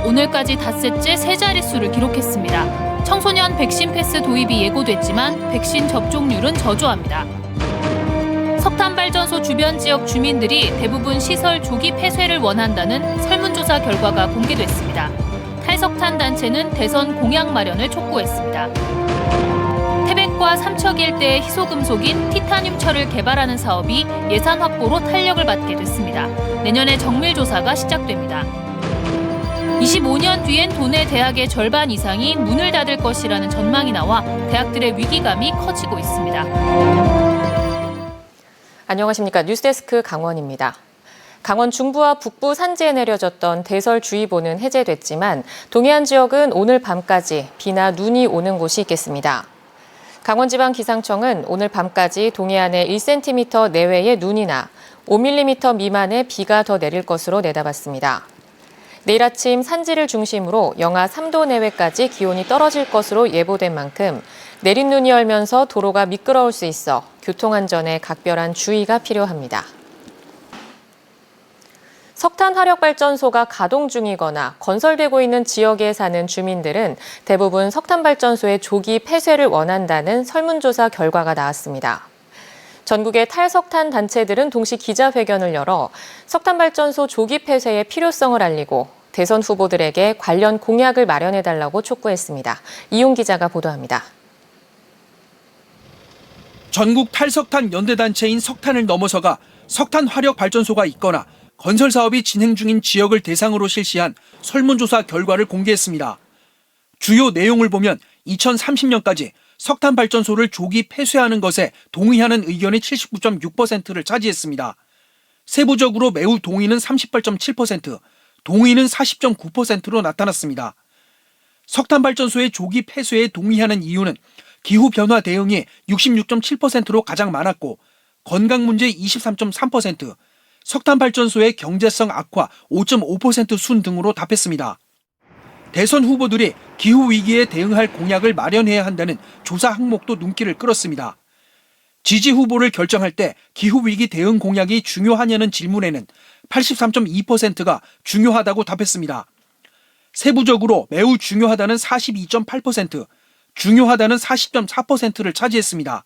오늘까지 닷새째 세 자릿수를 기록했습니다. 청소년 백신 패스 도입이 예고됐지만 백신 접종률은 저조합니다. 석탄발전소 주변 지역 주민들이 대부분 시설 조기 폐쇄를 원한다는 설문조사 결과가 공개됐습니다. 탈석탄 단체는 대선 공약 마련을 촉구했습니다. 태백과 삼척 일대의 희소금속인 티타늄철을 개발하는 사업이 예산 확보로 탄력을 받게 됐습니다. 내년에 정밀 조사가 시작됩니다. 25년 뒤엔 도내 대학의 절반 이상이 문을 닫을 것이라는 전망이 나와 대학들의 위기감이 커지고 있습니다. 안녕하십니까. 뉴스데스크 강원입니다. 강원 중부와 북부 산지에 내려졌던 대설주의보는 해제됐지만 동해안 지역은 오늘 밤까지 비나 눈이 오는 곳이 있겠습니다. 강원지방기상청은 오늘 밤까지 동해안에 1cm 내외의 눈이나 5mm 미만의 비가 더 내릴 것으로 내다봤습니다. 내일 아침 산지를 중심으로 영하 3도 내외까지 기온이 떨어질 것으로 예보된 만큼 내린 눈이 얼면서 도로가 미끄러울 수 있어 교통안전에 각별한 주의가 필요합니다. 석탄 화력발전소가 가동 중이거나 건설되고 있는 지역에 사는 주민들은 대부분 석탄발전소의 조기 폐쇄를 원한다는 설문조사 결과가 나왔습니다. 전국의 탈석탄 단체들은 동시 기자회견을 열어 석탄발전소 조기 폐쇄의 필요성을 알리고 대선 후보들에게 관련 공약을 마련해달라고 촉구했습니다. 이용 기자가 보도합니다. 전국 탈석탄 연대단체인 석탄을 넘어서가 석탄 화력 발전소가 있거나 건설 사업이 진행 중인 지역을 대상으로 실시한 설문조사 결과를 공개했습니다. 주요 내용을 보면 2030년까지 석탄 발전소를 조기 폐쇄하는 것에 동의하는 의견이 79.6%를 차지했습니다. 세부적으로 매우 동의는 38.7%, 동의는 40.9%로 나타났습니다. 석탄 발전소의 조기 폐쇄에 동의하는 이유는 기후변화 대응이 66.7%로 가장 많았고 건강 문제 23.3%, 석탄 발전소의 경제성 악화 5.5% 순 등으로 답했습니다. 대선 후보들이 기후위기에 대응할 공약을 마련해야 한다는 조사 항목도 눈길을 끌었습니다. 지지 후보를 결정할 때 기후위기 대응 공약이 중요하냐는 질문에는 83.2%가 중요하다고 답했습니다. 세부적으로 매우 중요하다는 42.8%, 중요하다는 40.4%를 차지했습니다.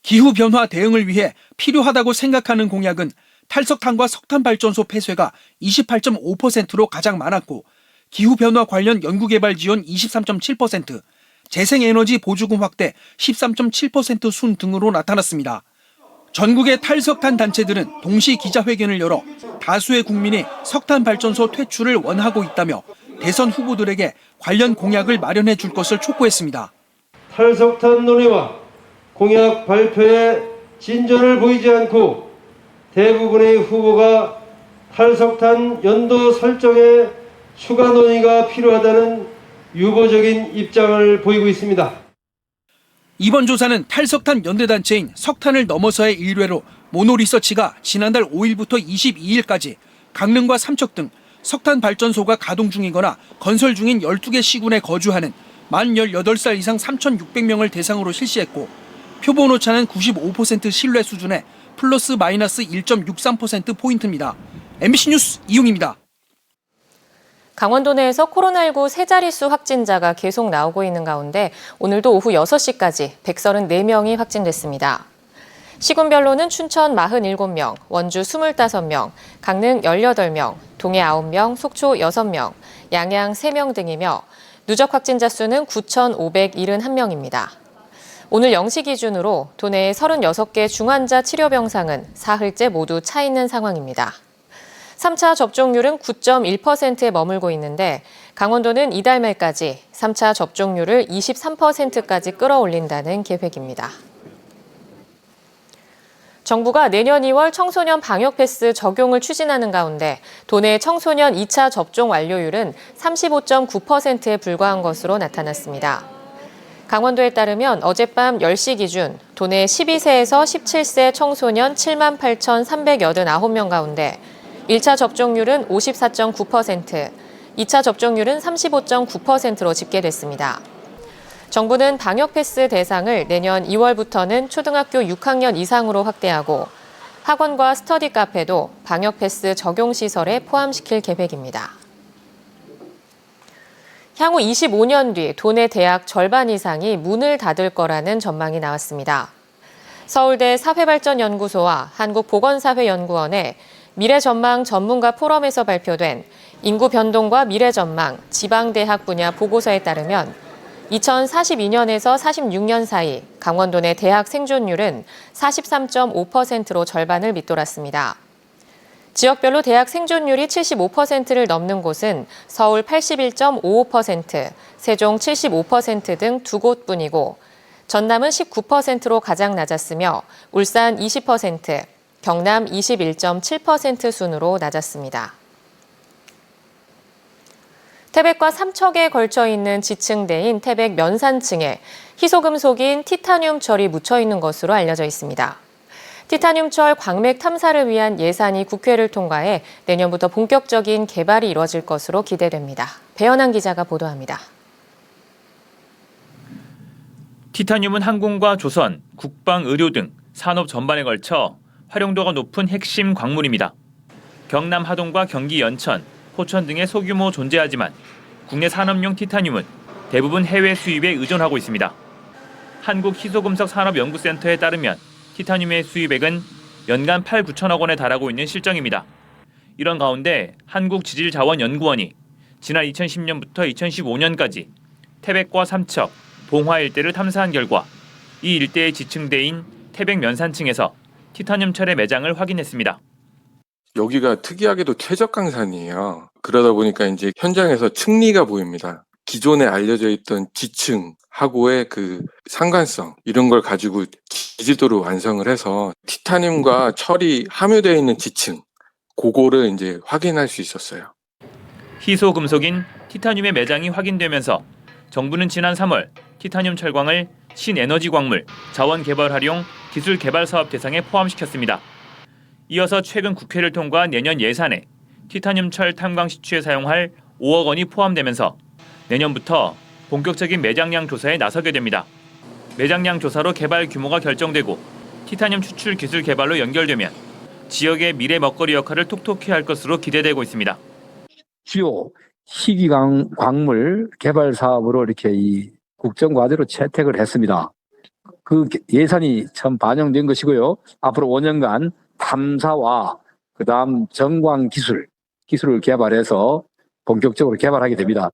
기후변화 대응을 위해 필요하다고 생각하는 공약은 탈석탄과 석탄발전소 폐쇄가 28.5%로 가장 많았고 기후변화 관련 연구개발 지원 23.7%, 재생에너지 보조금 확대 13.7% 순 등으로 나타났습니다. 전국의 탈석탄 단체들은 동시 기자회견을 열어 다수의 국민이 석탄 발전소 퇴출을 원하고 있다며 대선 후보들에게 관련 공약을 마련해 줄 것을 촉구했습니다. 탈석탄 논의와 공약 발표에 진전을 보이지 않고 대부분의 후보가 탈석탄 연도 설정에 추가 논의가 필요하다는 유보적인 입장을 보이고 있습니다. 이번 조사는 탈석탄 연대단체인 석탄을 넘어서의 일례로 모노리서치가 지난달 5일부터 22일까지 강릉과 삼척 등 석탄 발전소가 가동 중이거나 건설 중인 12개 시군에 거주하는 만 18살 이상 3,600명을 대상으로 실시했고 표본 오차는 95% 신뢰 수준의 플러스 마이너스 1.63%포인트입니다. MBC 뉴스 이용입니다. 강원도 내에서 코로나19 세 자릿수 확진자가 계속 나오고 있는 가운데 오늘도 오후 6시까지 134명이 확진됐습니다. 시군별로는 춘천 47명, 원주 25명, 강릉 18명, 동해 9명, 속초 6명, 양양 3명 등이며 누적 확진자 수는 9,571명입니다. 오늘 0시 기준으로 도내의 36개 중환자 치료 병상은 사흘째 모두 차 있는 상황입니다. 3차 접종률은 9.1%에 머물고 있는데 강원도는 이달 말까지 3차 접종률을 23%까지 끌어올린다는 계획입니다. 정부가 내년 2월 청소년 방역 패스 적용을 추진하는 가운데 도내 청소년 2차 접종 완료율은 35.9%에 불과한 것으로 나타났습니다. 강원도에 따르면 어젯밤 10시 기준 도내 12세에서 17세 청소년 78,389명 가운데 1차 접종률은 54.9%, 2차 접종률은 35.9%로 집계됐습니다. 정부는 방역 패스 대상을 내년 2월부터는 초등학교 6학년 이상으로 확대하고 학원과 스터디 카페도 방역 패스 적용 시설에 포함시킬 계획입니다. 향후 25년 뒤 도내 대학 절반 이상이 문을 닫을 거라는 전망이 나왔습니다. 서울대 사회발전연구소와 한국보건사회연구원의 미래전망 전문가 포럼에서 발표된 인구 변동과 미래전망 지방대학 분야 보고서에 따르면 2042년에서 46년 사이 강원도 내 대학 생존율은 43.5%로 절반을 밑돌았습니다. 지역별로 대학 생존율이 75%를 넘는 곳은 서울 81.55%, 세종 75% 등 두 곳뿐이고 전남은 19%로 가장 낮았으며 울산 20%, 경남 21.7% 순으로 낮았습니다. 태백과 삼척에 걸쳐 있는 지층대인 태백 면산층에 희소금속인 티타늄 철이 묻혀 있는 것으로 알려져 있습니다. 티타늄 철 광맥 탐사를 위한 예산이 국회를 통과해 내년부터 본격적인 개발이 이뤄질 것으로 기대됩니다. 배현한 기자가 보도합니다. 티타늄은 항공과 조선, 국방, 의료 등 산업 전반에 걸쳐 활용도가 높은 핵심 광물입니다. 경남 하동과 경기 연천, 포천 등에 소규모 존재하지만 국내 산업용 티타늄은 대부분 해외 수입에 의존하고 있습니다. 한국희소금속산업연구센터에 따르면 티타늄의 수입액은 연간 8, 9천억 원에 달하고 있는 실정입니다. 이런 가운데 한국지질자원연구원이 지난 2010년부터 2015년까지 태백과 삼척, 봉화 일대를 탐사한 결과 이 일대의 지층대인 태백 면산층에서 티타늄 철의 매장을 확인했습니다. 여기가 특이하게도 최적강산이에요. 그러다 보니까 이제 현장에서 층리가 보입니다. 기존에 알려져 있던 지층하고의 그 상관성 이런 걸 가지고 기지도를 완성을 해서 티타늄과 철이 함유되어 있는 지층 그거를 이제 확인할 수 있었어요. 희소금속인 티타늄의 매장이 확인되면서 정부는 지난 3월 티타늄 철광을 신에너지 광물, 자원 개발 활용, 기술 개발 사업 대상에 포함시켰습니다. 이어서 최근 국회를 통과한 내년 예산에 티타늄 철 탐광 시추에 사용할 5억 원이 포함되면서 내년부터 본격적인 매장량 조사에 나서게 됩니다. 매장량 조사로 개발 규모가 결정되고 티타늄 추출 기술 개발로 연결되면 지역의 미래 먹거리 역할을 톡톡히 할 것으로 기대되고 있습니다. 주요 희귀 광물 개발 사업으로 이렇게 이 국정과제로 채택을 했습니다. 그 예산이 참 반영된 것이고요. 앞으로 5년간 탐사와 그다음 정광 기술을 개발해서 본격적으로 개발하게 됩니다.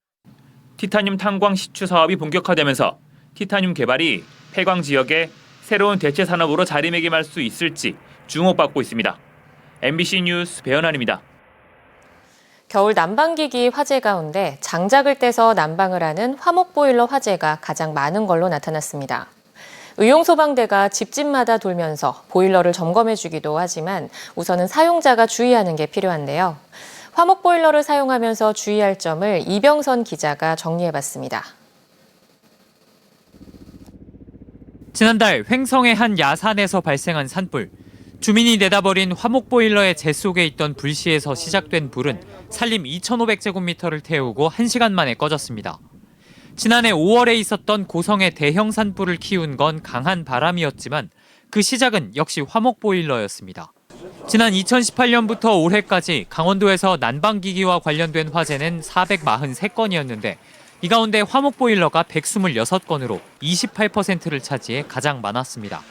티타늄 탐광 시추 사업이 본격화되면서 티타늄 개발이 폐광 지역에 새로운 대체 산업으로 자리매김할 수 있을지 주목받고 있습니다. MBC 뉴스 배현환입니다. 겨울 난방기기 화재 가운데 장작을 떼서 난방을 하는 화목보일러 화재가 가장 많은 걸로 나타났습니다. 의용소방대가 집집마다 돌면서 보일러를 점검해주기도 하지만 우선은 사용자가 주의하는 게 필요한데요. 화목보일러를 사용하면서 주의할 점을 이병선 기자가 정리해봤습니다. 지난달 횡성의 한 야산에서 발생한 산불. 주민이 내다버린 화목보일러의 재 속에 있던 불씨에서 시작된 불은 산림 2,500제곱미터를 태우고 1시간 만에 꺼졌습니다. 지난해 5월에 있었던 고성의 대형 산불을 키운 건 강한 바람이었지만 그 시작은 역시 화목보일러였습니다. 지난 2018년부터 올해까지 강원도에서 난방기기와 관련된 화재는 443건이었는데 이 가운데 화목보일러가 126건으로 28%를 차지해 가장 많았습니다.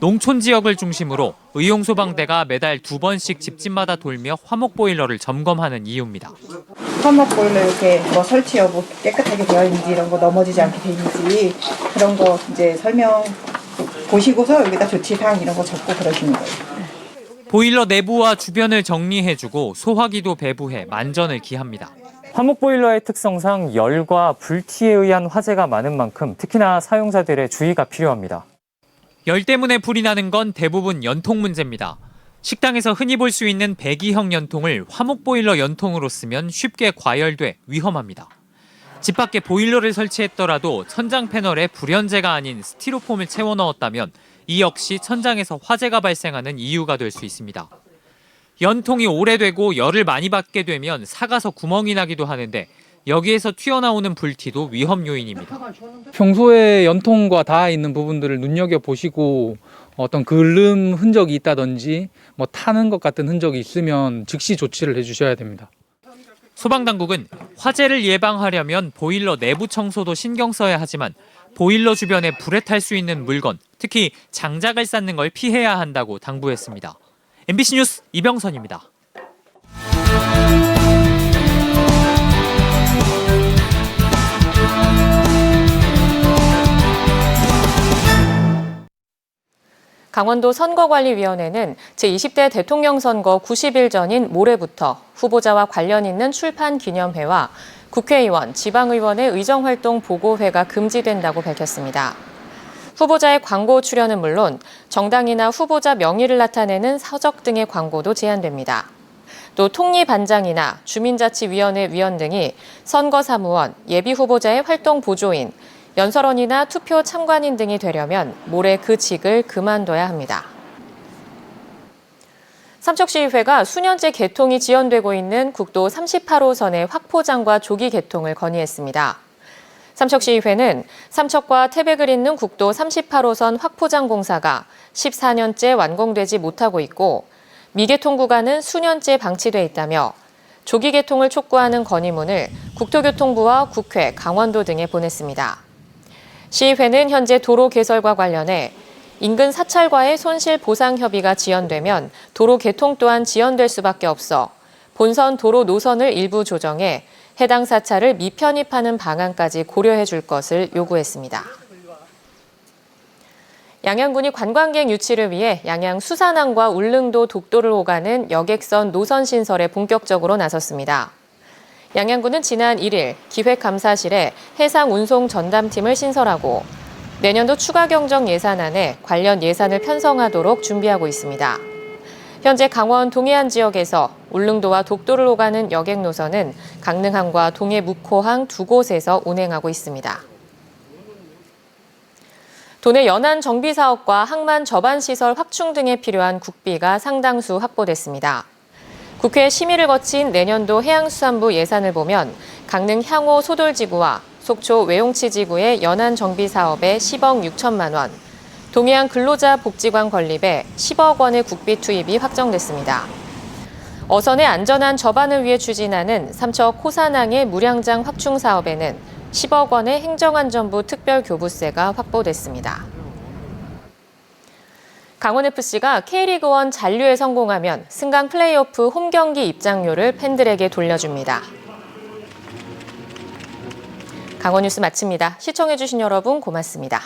농촌 지역을 중심으로 의용소방대가 매달 2번씩 집집마다 돌며 화목보일러를 점검하는 이유입니다. 화목보일러 이렇게 설치 여부 깨끗하게 되어 있는지 이런 거 넘어지지 않게 되어 있는지 그런 거 이제 설명 보시고서 여기다 조치사항 이런 거 적고 그러시는 거예요. 보일러 내부와 주변을 정리해주고 소화기도 배부해 만전을 기합니다. 화목보일러의 특성상 열과 불티에 의한 화재가 많은 만큼 특히나 사용자들의 주의가 필요합니다. 열 때문에 불이 나는 건 대부분 연통 문제입니다. 식당에서 흔히 볼 수 있는 배기형 연통을 화목보일러 연통으로 쓰면 쉽게 과열돼 위험합니다. 집 밖에 보일러를 설치했더라도 천장 패널에 불연제가 아닌 스티로폼을 채워 넣었다면 이 역시 천장에서 화재가 발생하는 이유가 될 수 있습니다. 연통이 오래되고 열을 많이 받게 되면 삭아서 구멍이 나기도 하는데 여기에서 튀어나오는 불티도 위험 요인입니다. 평소에 연통과 닿아 있는 부분들을 눈여겨보시고 어떤 글름 흔적이 있다든지 타는 것 같은 흔적이 있으면 즉시 조치를 해주셔야 됩니다. 소방당국은 화재를 예방하려면 보일러 내부 청소도 신경 써야 하지만 보일러 주변에 불에 탈 수 있는 물건, 특히 장작을 쌓는 걸 피해야 한다고 당부했습니다. MBC 뉴스 이병선입니다. 강원도 선거관리위원회는 제20대 대통령 선거 90일 전인 모레부터 후보자와 관련 있는 출판 기념회와 국회의원, 지방의원의 의정활동 보고회가 금지된다고 밝혔습니다. 후보자의 광고 출연은 물론 정당이나 후보자 명의를 나타내는 서적 등의 광고도 제한됩니다. 또 통리반장이나 주민자치위원회 위원 등이 선거사무원, 예비후보자의 활동 보조인, 연설원이나 투표 참관인 등이 되려면 모레 그 직을 그만둬야 합니다. 삼척시의회가 수년째 개통이 지연되고 있는 국도 38호선의 확포장과 조기 개통을 건의했습니다. 삼척시의회는 삼척과 태백을 잇는 국도 38호선 확포장 공사가 14년째 완공되지 못하고 있고 미개통 구간은 수년째 방치돼 있다며 조기 개통을 촉구하는 건의문을 국토교통부와 국회, 강원도 등에 보냈습니다. 시의회는 현재 도로 개설과 관련해 인근 사찰과의 손실 보상 협의가 지연되면 도로 개통 또한 지연될 수밖에 없어 본선 도로 노선을 일부 조정해 해당 사찰을 미편입하는 방안까지 고려해 줄 것을 요구했습니다. 양양군이 관광객 유치를 위해 양양 수산항과 울릉도 독도를 오가는 여객선 노선 신설에 본격적으로 나섰습니다. 양양군은 지난 1일 기획감사실에 해상운송 전담팀을 신설하고 내년도 추가 경정 예산안에 관련 예산을 편성하도록 준비하고 있습니다. 현재 강원 동해안 지역에서 울릉도와 독도를 오가는 여객 노선은 강릉항과 동해 묵호항 두 곳에서 운행하고 있습니다. 도내 연안 정비 사업과 항만 저반 시설 확충 등에 필요한 국비가 상당수 확보됐습니다. 국회 심의를 거친 내년도 해양수산부 예산을 보면 강릉 향호 소돌지구와 속초 외용치지구의 연안 정비 사업에 10억 6천만 원, 동해안 근로자 복지관 건립에 10억 원의 국비 투입이 확정됐습니다. 어선의 안전한 접안을 위해 추진하는 삼척 호산항의 무량장 확충 사업에는 10억 원의 행정안전부 특별교부세가 확보됐습니다. 강원FC가 K리그1 잔류에 성공하면 승강 플레이오프 홈경기 입장료를 팬들에게 돌려줍니다. 강원뉴스 마칩니다. 시청해주신 여러분 고맙습니다.